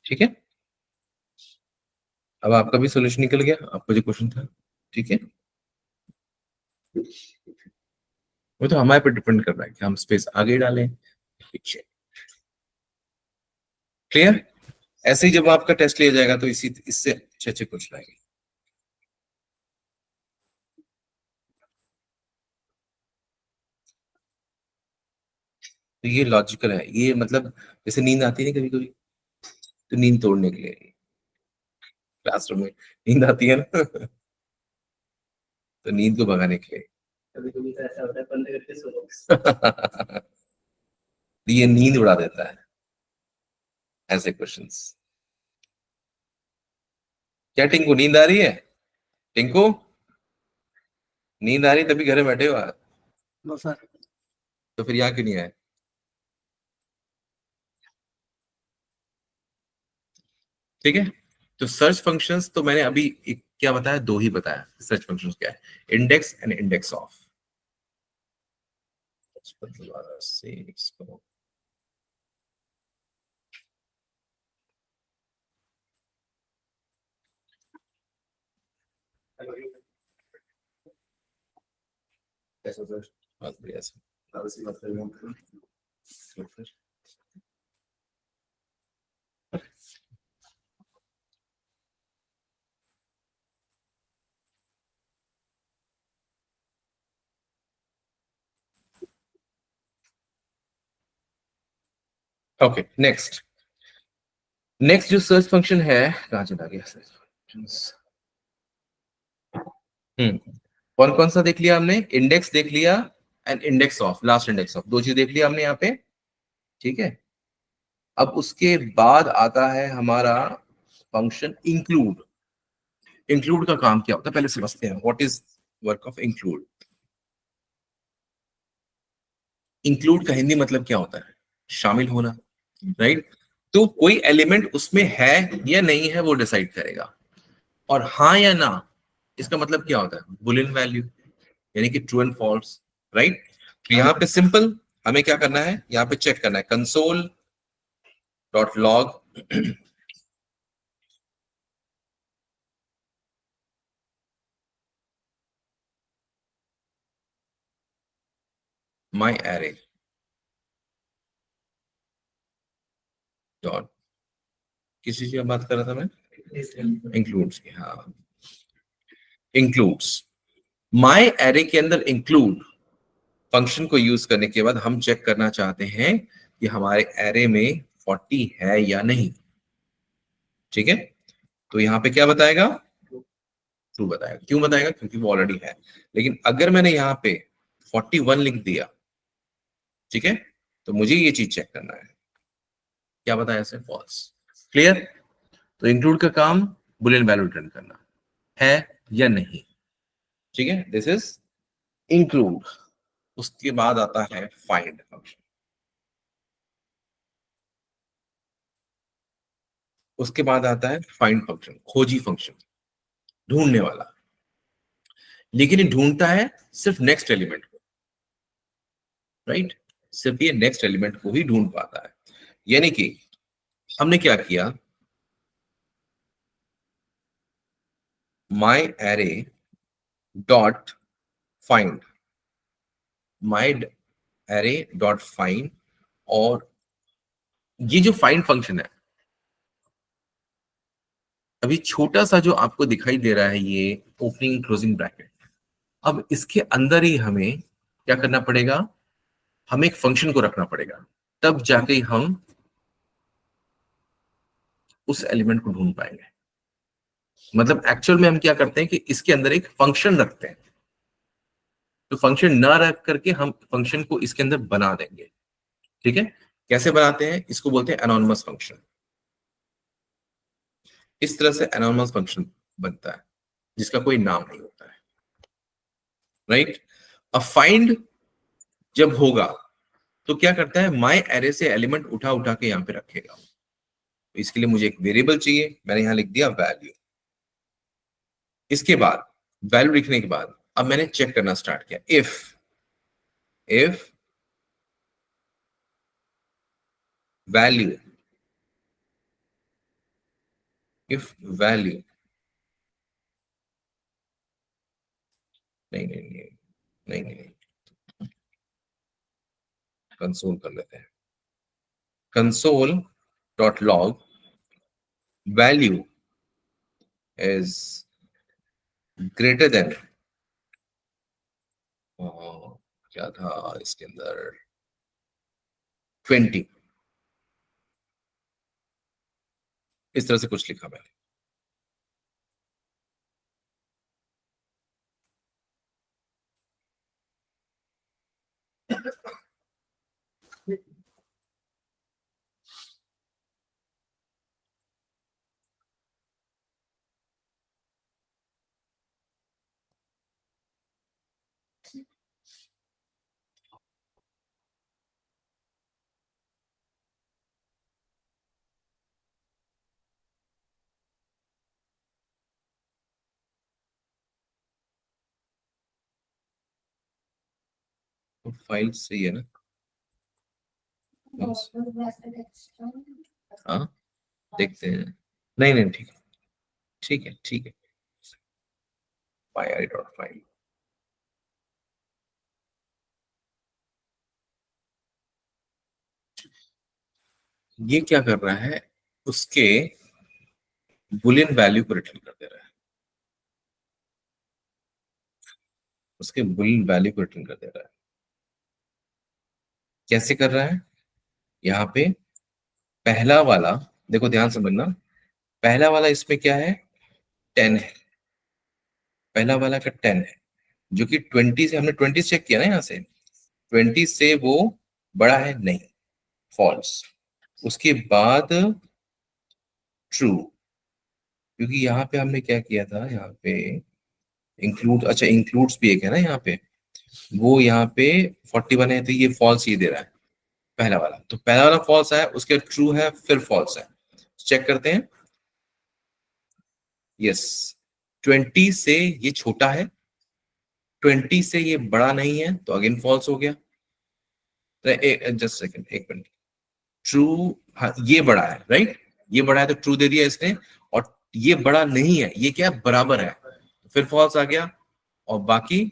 ठीक है, अब आपका भी सोल्यूशन निकल गया, आपका जो क्वेश्चन था। ठीक है, वो तो हमारे पर डिपेंड कर रहा है कि हम स्पेस आगे डालें पीछे। क्लियर? ऐसे ही जब आपका टेस्ट लिया जाएगा तो इसी इससे अच्छे अच्छे क्वेश्चन आएंगे। तो ये लॉजिकल है, ये मतलब जैसे नींद आती है ना कभी कभी, तो नींद तोड़ने के लिए क्लासरूम में नींद आती है ना तो नींद को भगाने के लिए कभी कभी तो ऐसा होता है बंद करके सो जाओ। ये नींद उड़ा देता है ऐसे क्वेश्चंस। क्या टिंकू नींद आ रही है? टिंकू नींद आ रही है तभी घर में बैठे हो आप? No sir. तो फिर यहाँ क्यों नहीं आए? ठीक है, तो सर्च फंक्शंस तो मैंने अभी क्या बताया? दो ही बताया। सर्च फंक्शंस क्या है? Index and index of. दोबारा से इसको कैसा सर? बहुत बढ़िया सर। ओके, नेक्स्ट जो सर्च फंक्शन है, कहां चला गया सर्च फंक्शंस? कौन कौन सा देख लिया हमने? इंडेक्स देख लिया and index of, last index of, दो चीज देख लिया हमने यहाँ पे। ठीक है, अब उसके बाद आता है हमारा फंक्शन इंक्लूड। इंक्लूड का काम क्या होता है पहले समझते हैं। What is work of include? Include का हिंदी मतलब क्या होता है? शामिल होना, राइट? तो कोई एलिमेंट उसमें है या नहीं है वो डिसाइड करेगा, और हाँ या ना इसका मतलब क्या होता है? बुलियन वैल्यू, यानी कि ट्रू एंड फॉल्स, राइट? तो यहाँ पे सिंपल हमें क्या करना है, यहाँ पे चेक करना है कंसोल डॉट लॉग माई एरे डॉट, किसी चीज की बात कर रहा था मैं? इंक्लूड्स की, हाँ, इंक्लूड्स। माई एरे के अंदर इंक्लूड फंक्शन को यूज करने के बाद हम चेक करना चाहते हैं कि हमारे एरे में 40 है या नहीं। ठीक है, तो यहां पे क्या बताएगा? ट्रू बताएगा। क्यों बताएगा? क्योंकि वो ऑलरेडी है। लेकिन अगर मैंने यहाँ पे 41 लिख दिया, ठीक है, तो मुझे ये चीज चेक करना है, क्या बताया ऐसे? फॉल्स। क्लियर? तो इंक्लूड का काम बुलियन वैल्यू रिटर्न करना है या नहीं, ठीक है, दिस इज इंक्लूड। उसके बाद आता है फाइंड फंक्शन। उसके बाद आता है फाइंड फंक्शन, खोजी फंक्शन, ढूंढने वाला। लेकिन ये ढूंढता है सिर्फ नेक्स्ट एलिमेंट को, राइट? सिर्फ ये नेक्स्ट एलिमेंट को ही ढूंढ पाता है। यानी कि हमने क्या किया, माई एरे डॉट फाइंड, माई एरे डॉट फाइंड, और ये जो फाइंड फंक्शन है, अभी छोटा सा जो आपको दिखाई दे रहा है ये ओपनिंग क्लोजिंग ब्रैकेट, अब इसके अंदर ही हमें क्या करना पड़ेगा, हमें एक फंक्शन को रखना पड़ेगा, तब जाके हम उस एलिमेंट को ढूंढ पाएंगे। मतलब एक्चुअल में हम क्या करते हैं कि इसके अंदर एक फंक्शन रखते हैं, तो फंक्शन ना रख करके हम फंक्शन को इसके अंदर बना देंगे, ठीक है? कैसे बनाते हैं? इसको बोलते हैं एनोनिमस फंक्शन। इस तरह से एनोनिमस फंक्शन बनता है जिसका कोई नाम नहीं होता है, राइट? अब फाइंड जब होगा तो क्या करता है, माई एरे से एलिमेंट उठा उठा के यहां पे रखेगा। तो इसके लिए मुझे एक वेरिएबल चाहिए, मैंने यहां लिख दिया वैल्यू। इसके बाद वैल्यू लिखने के बाद अब मैंने चेक करना स्टार्ट किया, इफ वैल्यू, इफ वैल्यू, नहीं नहीं नहीं नहीं नहीं, कंसोल कर लेते हैं, console dot log value is greater than, क्या था इसके अंदर, 20, इस तरह से कुछ लिखा मैंने। तो फाइल सही है ना? हाँ, देखते हैं। नहीं नहीं, ठीक है ठीक है ठीक है, डॉट फाइल। ये क्या कर रहा है, उसके बुलियन वैल्यू को रिटर्न कर दे रहा है, उसके बुलियन वैल्यू को रिटर्न कर दे रहा है। कैसे कर रहा है? यहाँ पे पहला वाला, देखो ध्यान से समझना, पहला वाला इसमें क्या है, 10 है, पहला वाला का 10 है, जो कि 20 से, हमने 20 चेक किया ना, यहाँ से 20 से वो बड़ा है नहीं, फॉल्स। उसके बाद ट्रू, क्योंकि यहाँ पे हमने क्या किया था, यहाँ पे इंक्लूड, अच्छा इंक्लूड्स भी एक है ना यहाँ पे, वो यहाँ पे 41 है, तो ये फॉल्स ही दे रहा है पहला वाला, तो पहला वाला फॉल्स है, उसके ट्रू है, फिर फॉल्स है। चेक करते हैं, यस, 20 से ये छोटा है, 20 से ये बड़ा नहीं है, तो अगेन फॉल्स हो गया। जस्ट सेकंड, एक मिनट, ट्रू, हाँ ये बड़ा है, राइट, ये बड़ा है तो ट्रू दे दिया इसने, और ये बड़ा नहीं है, ये क्या है, बराबर है, फिर फॉल्स आ गया, और बाकी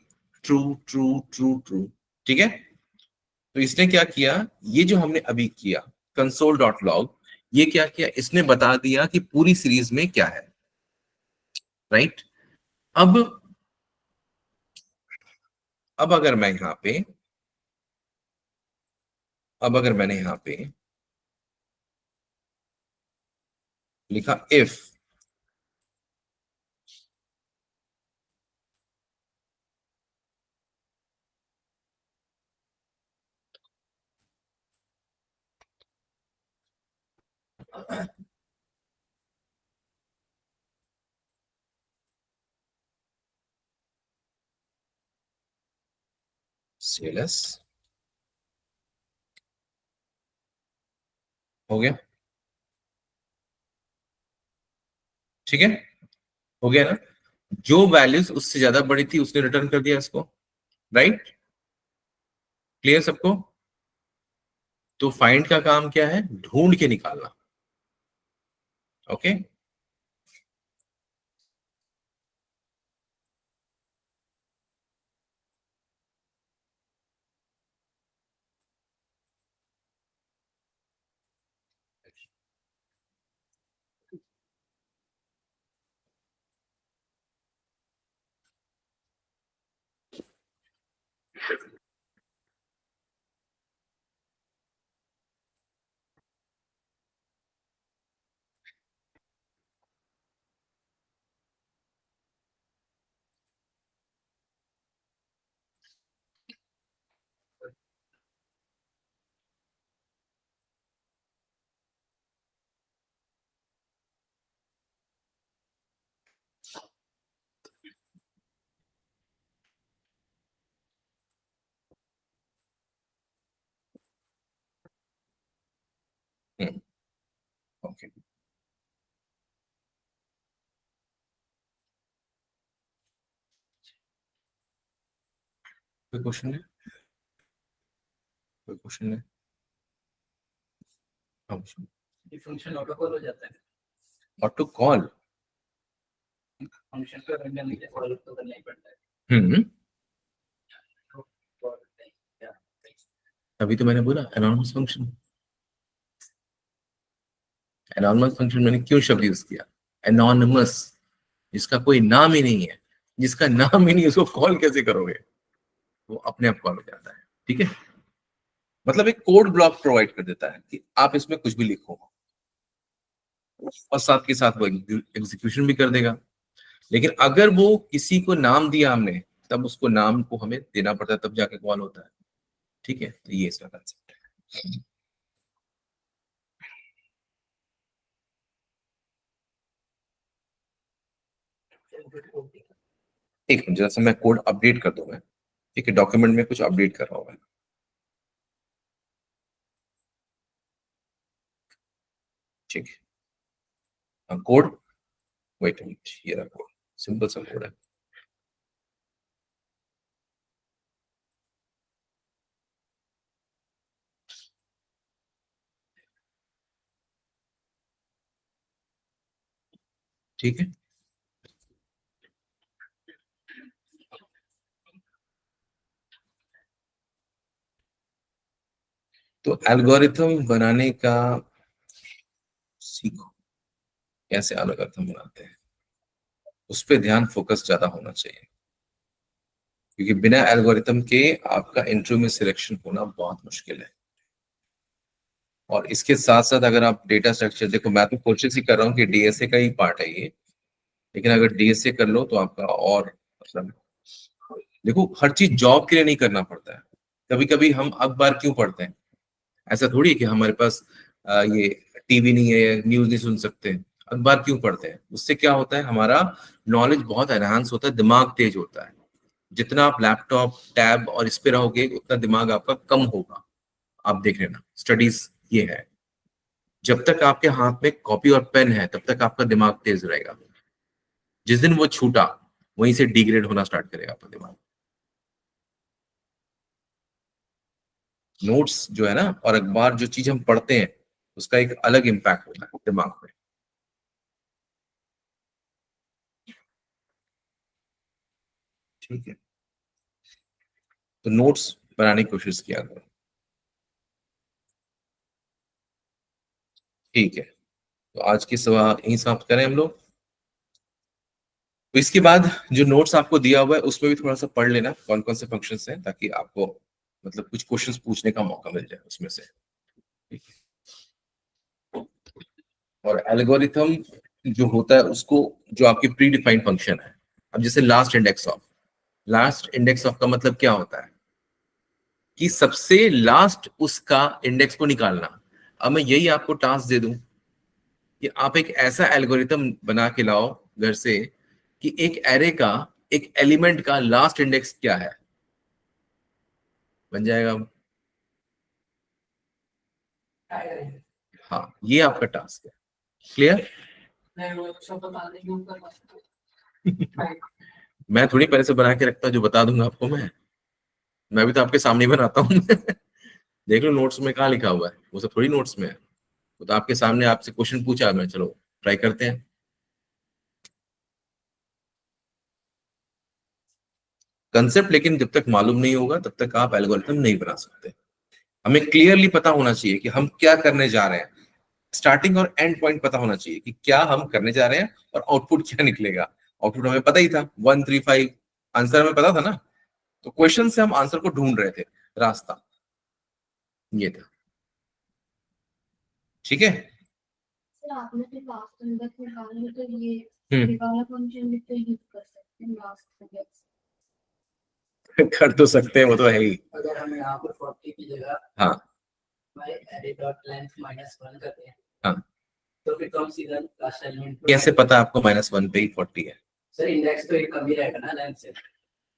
ट्रू ट्रू ट्रू ट्रू, ठीक है? तो इसने क्या किया, ये जो हमने अभी किया कंसोल डॉट लॉग, ये क्या किया, इसने बता दिया कि पूरी सीरीज में क्या है, राइट? अब अगर मैं यहां पे, अब अगर मैंने यहां पे लिखा इफ CLS हो गया, ठीक है, हो गया ना। जो वैल्यूज उससे ज्यादा बड़ी थी उसने रिटर्न कर दिया इसको, राइट, क्लियर सबको। तो फाइंड का काम क्या है, ढूंढ के निकालना, ओके। ओके, कोई क्वेश्चन है, कोई क्वेश्चन है? हाँ, ये फंक्शन ऑटो कॉल हो जाता है, ऑटो कॉल, फंक्शन को रन करने के लिए कॉल तो करना ही पड़ता है। अभी तो मैंने बोला एनॉनिमस फंक्शन, एनॉनिमस फंक्शन मैंने क्यों शब्द यूज किया, एनॉनिमस, जिसका कोई नाम ही नहीं है, जिसका नाम ही नहीं है उसको कॉल कैसे करोगे, वो अपने आप कॉल हो जाता है, ठीक है। मतलब एक कोड ब्लॉक प्रोवाइड कर देता है कि आप इसमें कुछ भी लिखो और साथ के साथ वो एग्जीक्यूशन भी कर देगा। लेकिन अगर वो किसी को नाम दिया हमने, तब उसको नाम को हमें देना पड़ता है, तब जाके कॉल होता है, ठीक है। तो ये इसका कंसेप्ट है। एक मिनट, जरा सा मैं कोड अपडेट कर दूंगा, ठीक है, डॉक्यूमेंट में कुछ अपडेट कर रहा हूँ मैं, ठीक है। कोड, वेट मिनट, ये रहा कोड, सिंपल सा कोड है। ठीक है, तो एल्गोरिथम बनाने का सीखो, कैसे एल्गोरिथम बनाते हैं, उस पर ध्यान फोकस ज्यादा होना चाहिए, क्योंकि बिना एल्गोरिथम के आपका इंटरव्यू में सिलेक्शन होना बहुत मुश्किल है। और इसके साथ साथ अगर आप डेटा स्ट्रक्चर देखो, मैं तो कोशिश ही कर रहा हूँ कि डीएसए का ही पार्ट है ये, लेकिन अगर डीएसए कर लो तो आपका और मतलब, देखो हर चीज जॉब के लिए नहीं करना पड़ता है। कभी कभी हम अखबार क्यों पढ़ते हैं, ऐसा थोड़ी है कि हमारे पास ये टीवी नहीं है, न्यूज नहीं सुन सकते, अखबार क्यों पढ़ते हैं, उससे क्या होता है, हमारा नॉलेज बहुत एनहांस होता है, दिमाग तेज होता है। जितना आप लैपटॉप टैब और इस पे रहोगे उतना दिमाग आपका कम होगा, आप देख लेना, स्टडीज ये है। जब तक आपके हाथ में कॉपी और पेन है तब तक आपका दिमाग तेज रहेगा, जिस दिन वो छूटा वहीं से डिग्रेड होना स्टार्ट करेगा आपका दिमाग। नोट्स जो है ना और अखबार, जो चीज हम पढ़ते हैं उसका एक अलग इम्पैक्ट होता है दिमाग में, ठीक है। तो नोट्स बनाने की कोशिश किया करो, ठीक है। तो आज की सभा यहीं समाप्त करें हम लोग। तो इसके बाद जो नोट्स आपको दिया हुआ है उसमें भी थोड़ा सा पढ़ लेना कौन कौन से फंक्शंस हैं, ताकि आपको मतलब कुछ क्वेश्चंस पूछने का मौका मिल जाए उसमें से, ठीक है। और एल्गोरिथम जो होता है उसको, जो आपकी प्री डिफाइंड फंक्शन है, अब जैसे लास्ट इंडेक्स ऑफ का मतलब क्या होता है कि सबसे लास्ट उसका इंडेक्स को निकालना। अब मैं यही आपको टास्क दे दूं कि आप एक ऐसा एल्गोरिथम बना के लाओ घर से कि एक एरे का एक एलिमेंट का लास्ट इंडेक्स क्या है, बन जाएगा। हाँ, ये आपका टास्क है। क्लियर? नहीं वो तो सब बता देंगे उनका पास। मैं थोड़ी पहले से बना के रखता हूँ जो बता दूंगा आपको। मैं भी तो आपके सामने ही बनाता हूँ। देख लो नोट्स में कहाँ लिखा हुआ है, वो सब थोड़ी नोट्स में है। वो तो आपके सामने आपसे क्वेश्चन पूछा, मैं चलो ट्राई करते हैं। कंसेप्ट लेकिन जब तक मालूम नहीं होगा तब तक आप एल्गोरिथम नहीं बना सकते। हमें क्लियरली पता होना चाहिए कि हम क्या करने जा रहे हैं, स्टार्टिंग और एंड पॉइंट पता होना चाहिए कि क्या हम करने जा रहे हैं और आउटपुट क्या निकलेगा। आउटपुट हमें पता ही था 135, आंसर हमें पता था ना, तो क्वेश्चन से हम आंसर को ढूंढ रहे थे, रास्ता ये था। ठीक है। सर आपने तो लास्ट इंडेक्स निकालने में तो ये हम्म। वाला फंक्शन भी तो यूज कर सकते हैं लास्ट इंडेक्स। कर तो सकते हैं, वो तो है ही। अगर हम यहाँ पर 40 की जगह हाँ हमारे एरे डॉट लेंथ -1 करते हैं, हाँ, तो फिर तो हम सीधा लास्ट एलिमेंट कैसे पता आपको -1 पे ही 40 है? सर इंडेक्स तो एक कम ही रहेगा ना लेंथ से।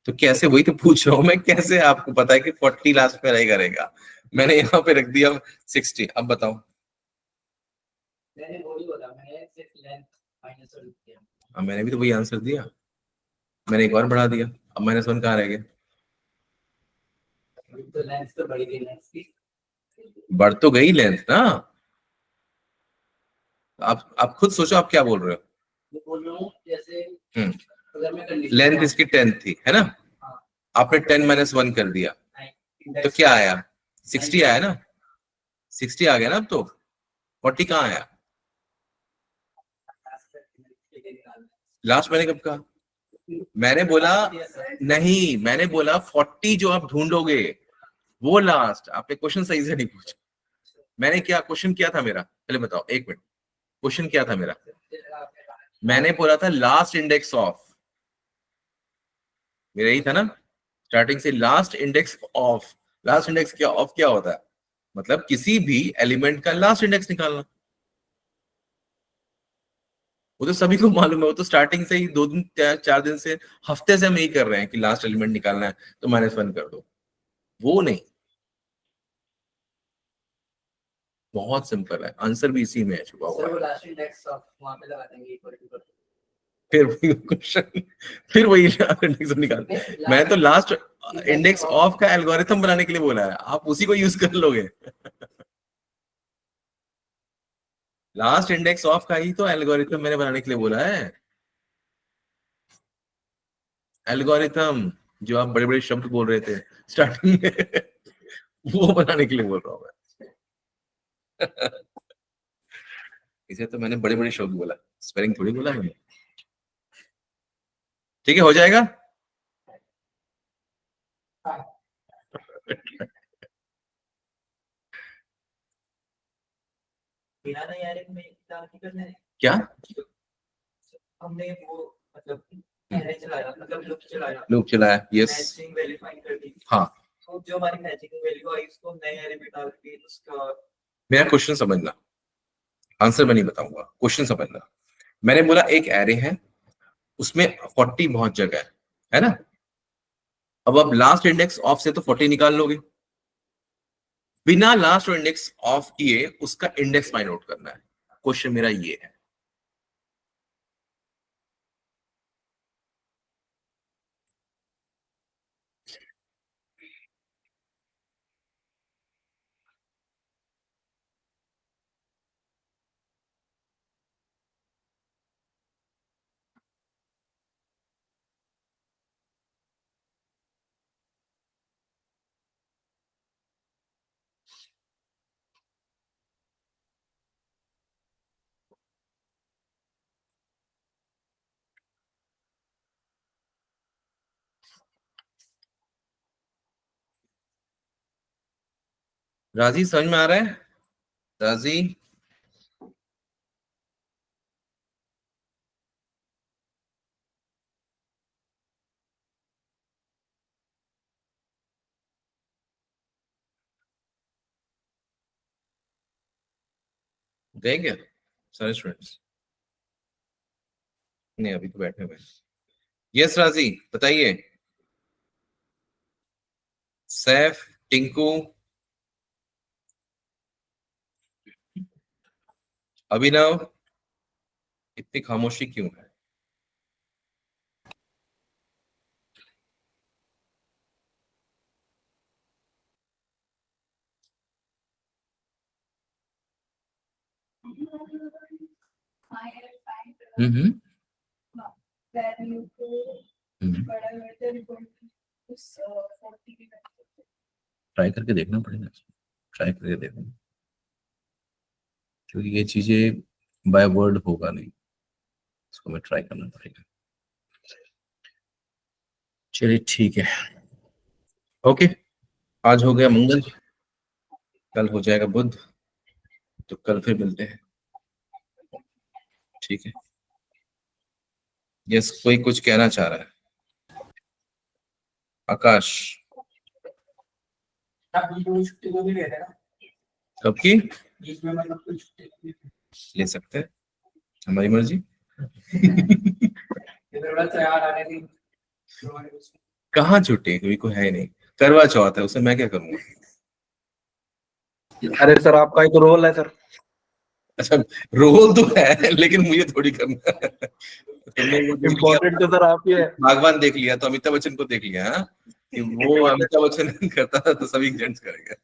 तो कैसे, वही तो पूछ रहा हूँ मैं, कैसे आपको पता है कि 40 लास्ट में रहेगा रहेगा? मैंने यहाँ पे रख दिया 60, अब बताओ। मैंने वो नहीं बोला, मैंने सिर्फ लेंथ -1 किया। अब मैंने भी तो वही आंसर दिया, मैंने एक और बढ़ा दिया, अब -1 कहाँ रह गया? तो लेंथ तो बढ़ी गई लेंथ की। बढ़ तो गई लेंथ ना। आप खुद सोचो आप क्या बोल रहे हो। मैं बोल रहा हूँ जैसे हम्म, अगर मैं कंडीशन लेंथ इसकी 10 थी है ना, हाँ, आपने 10 - 1 कर दिया, तो क्या आया? 60 आया ना, 60 आ गया ना। अब तो 40 कहाँ आया? लास्ट मैंने कब कहा? मैंने बोला नहीं, मैंने बोला 40 जो आप ढूंढोगे वो लास्ट। आपने क्वेश्चन सही से नहीं पूछा। मैंने क्या क्वेश्चन किया था मेरा, पहले बताओ, एक मिनट, क्वेश्चन क्या था मेरा? मैंने बोला था लास्ट इंडेक्स ऑफ, मेरा यही था ना, स्टार्टिंग से last index of. Last index क्या ऑफ क्या होता है? मतलब किसी भी एलिमेंट का लास्ट इंडेक्स निकालना। वो तो सभी को मालूम है, वो तो स्टार्टिंग से ही 2 दिन 4 दिन से, हफ्ते से हम यही कर रहे हैं कि लास्ट एलिमेंट निकालना है तो -1 कर दो। वो नहीं, बहुत सिंपल है, आंसर भी इसी में है छुपा हुआ सर वो है। लास्ट इंडेक्स ऑफ वहां पे लगा देंगे इक्वल टू। फिर वही क्वेश्चन, फिर वही इंडेक्स निकाल। मैं तो लास्ट इंडेक्स ऑफ का एल्गोरिथम बनाने के लिए बोला है, आप उसी को यूज कर लोगे। लास्ट इंडेक्स ऑफ का ही तो एल्गोरिथम मैंने बनाने के लिए बोला है। एल्गोरिथम, जो आप बड़े बड़े शब्द बोल रहे थे स्टार्टिंग में, वो बनाने के लिए बोल रहा हूँ मैं। इसे तो मैंने बड़े बड़े शब्द बोला, स्पेलिंग थोड़ी बोला मैंने। ठीक है, हो जाएगा। बिना नहीं यार में काम नहीं करना है। क्या हमने वो मतलब पहले चलाया, मतलब लूप चलाया, लूप चलाया? यस। मैचिंग वेरीफाई कर दी। हाँ, तो जो हमारी मैचिंग वैल्यू आई उसको नए एरे में डाल के उसका मेरा क्वेश्चन समझना, आंसर मैं नहीं बताऊंगा, क्वेश्चन समझना। मैंने बोला एक एरे है, उसमें 40 बहुत जगह है ना। अब आप लास्ट इंडेक्स ऑफ से तो 40 निकाल लोगे, बिना लास्ट इंडेक्स ऑफ किए उसका इंडेक्स फाइंड आउट करना है। क्वेश्चन मेरा ये है। राजी, समझ में आ रहा है? राजी, देंगे? सारे स्टूडेंट्स? नहीं, अभी तो बैठे हुए हैं। यस राजी, बताइए। सैफ, टिंकू, अभिनव, इतनी खामोशी क्यों है? हम्म हम्म ट्राई करके देखना पड़ेगा, ट्राई करके देखना, क्योंकि ये चीजें बाय वर्ड होगा नहीं, इसको मैं ट्राई करना पड़ेगा। चलिए ठीक है, ओके। आज हो गया मंगल, कल हो जाएगा बुध, तो कल फिर मिलते हैं, ठीक है। यस, कोई कुछ कहना चाह रहा है? आकाश, आप बीच में छुट्टी को भी ले रहे हैं ना? कब की? बीच में मतलब कोई छुट्टी ले सकते हैं, हमारी मर्जी। थोड़ा तैयार आने की। कहाँ छुट्टी, कोई को है ही नहीं। करवा चौथ है, उसे मैं क्या करूंगा? अरे सर आपका ही तो रोल है सर। अच्छा, रोल तो है लेकिन मुझे थोड़ी करना है। तुमने वो देख लिया, इम्पोर्टेंट तो सर आप ही है। भगवान देख लिया तो अमिताभ बच्चन को देख लिया, हाँ? कि वो अमिताभ बच्चन करता था तो सभी जेंट्स करेंगे।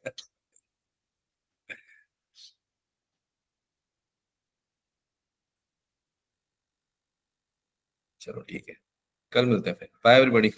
चलो ठीक है, कल मिलते हैं फिर, बाय एवरीबॉडी।